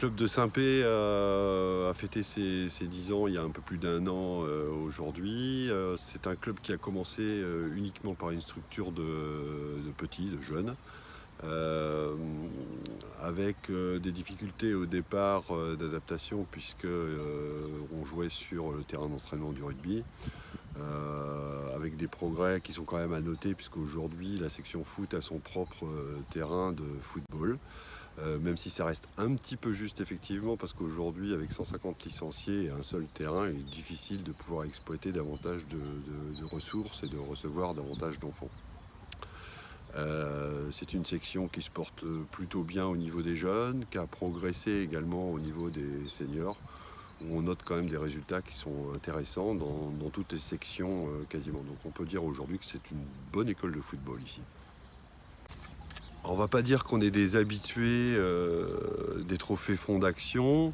club de Saint-Pé a fêté ses 10 ans il y a un peu plus d'1 an aujourd'hui. C'est un club qui a commencé uniquement par une structure de petits, de jeunes, euh, avec des difficultés au départ d'adaptation puisque on jouait sur le terrain d'entraînement du rugby, avec des progrès qui sont quand même à noter puisqu'aujourd'hui la section foot a son propre terrain de football. Même si ça reste un petit peu juste effectivement, parce qu'aujourd'hui avec 150 licenciés et un seul terrain, il est difficile de pouvoir exploiter davantage de ressources et de recevoir davantage d'enfants. C'est une section qui se porte plutôt bien au niveau des jeunes, qui a progressé également au niveau des seniors, où on note quand même des résultats qui sont intéressants dans toutes les sections quasiment. Donc on peut dire aujourd'hui que c'est une bonne école de football ici. On ne va pas dire qu'on est des habitués des trophées fonds d'action.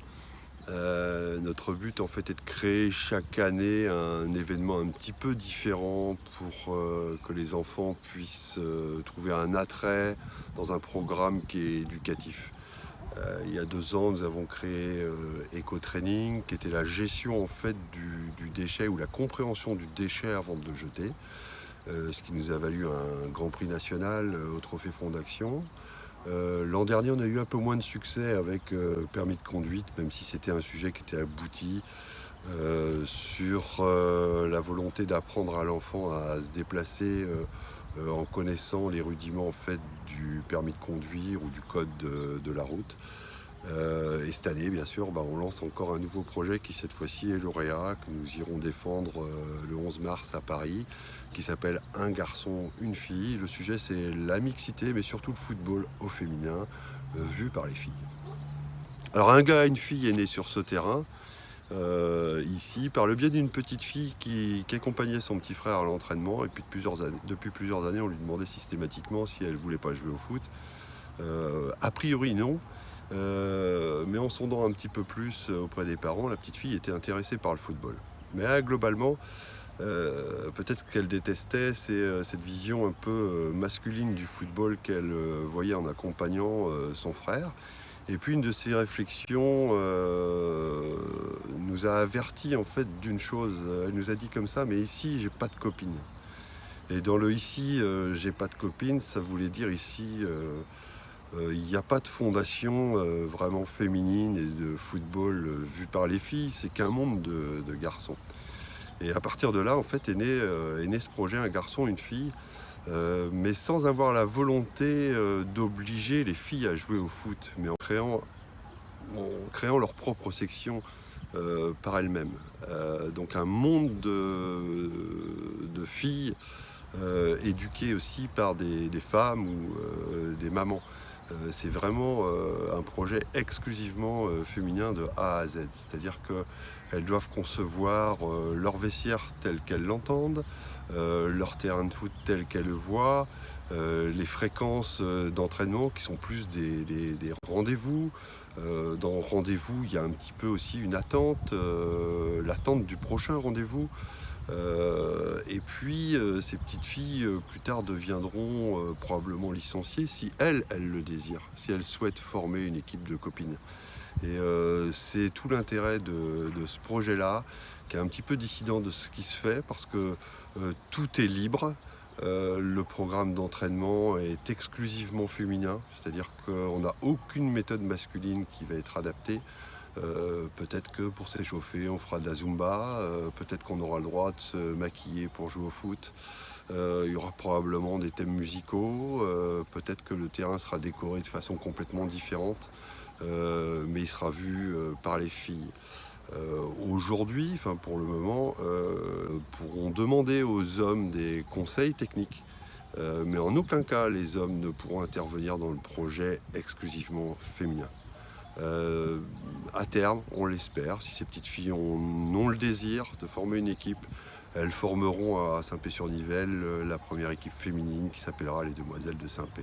Notre but en fait est de créer chaque année un événement un petit peu différent pour que les enfants puissent trouver un attrait dans un programme qui est éducatif. Il y a 2 ans, nous avons créé Eco-Training, qui était la gestion en fait du déchet ou la compréhension du déchet avant de le jeter. Ce qui nous a valu un grand prix national au Trophée Fonds d'Action. L'an dernier, on a eu un peu moins de succès avec permis de conduite, même si c'était un sujet qui était abouti sur la volonté d'apprendre à l'enfant à se déplacer en connaissant les rudiments en fait, du permis de conduire ou du code de la route. Et cette année, bien sûr, on lance encore un nouveau projet qui, cette fois-ci, est lauréat, que nous irons défendre le 11 mars à Paris, qui s'appelle Un garçon, une fille. Le sujet, c'est la mixité, mais surtout le football au féminin, vu par les filles. Alors, un gars et une fille est né sur ce terrain, ici, par le biais d'une petite fille qui accompagnait son petit frère à l'entraînement. Et puis, depuis plusieurs années, on lui demandait systématiquement si elle ne voulait pas jouer au foot. A priori, non. Mais en sondant un petit peu plus auprès des parents, la petite fille était intéressée par le football. Mais globalement, peut-être ce qu'elle détestait, c'est cette vision un peu masculine du football qu'elle voyait en accompagnant son frère. Et puis une de ces réflexions nous a averti en fait d'une chose. Elle nous a dit comme ça, mais ici, j'ai pas de copine. Et dans le ici, j'ai pas de copine, ça voulait dire ici... il n'y a pas de fondation vraiment féminine et de football vu par les filles, c'est qu'un monde de garçons. Et à partir de là, en fait, est né ce projet, un garçon, une fille, mais sans avoir la volonté d'obliger les filles à jouer au foot, mais en créant leur propre section par elles-mêmes. Donc un monde de filles éduquées aussi par des femmes ou des mamans. C'est vraiment un projet exclusivement féminin de A à Z. C'est-à-dire qu'elles doivent concevoir leur vestiaire tel qu'elles l'entendent, leur terrain de foot tel qu'elles le voient, les fréquences d'entraînement qui sont plus des rendez-vous. Dans rendez-vous, il y a un petit peu aussi une attente, l'attente du prochain rendez-vous. Et puis, ces petites filles, plus tard, deviendront probablement licenciées si elles le désirent, si elles souhaitent former une équipe de copines. Et c'est tout l'intérêt de ce projet-là, qui est un petit peu dissident de ce qui se fait, parce que tout est libre. Le programme d'entraînement est exclusivement féminin, c'est-à-dire qu'on n'a aucune méthode masculine qui va être adaptée. Peut-être que pour s'échauffer, on fera de la Zumba. Peut-être qu'on aura le droit de se maquiller pour jouer au foot. Il y aura probablement des thèmes musicaux. Peut-être que le terrain sera décoré de façon complètement différente. Mais il sera vu par les filles. Aujourd'hui, pour le moment, pourront demander aux hommes des conseils techniques. Mais en aucun cas, les hommes ne pourront intervenir dans le projet exclusivement féminin. À terme, on l'espère, si ces petites filles ont le désir de former une équipe, elles formeront à Saint-Pé-sur-Nivelle la première équipe féminine qui s'appellera les Demoiselles de Saint-Pé.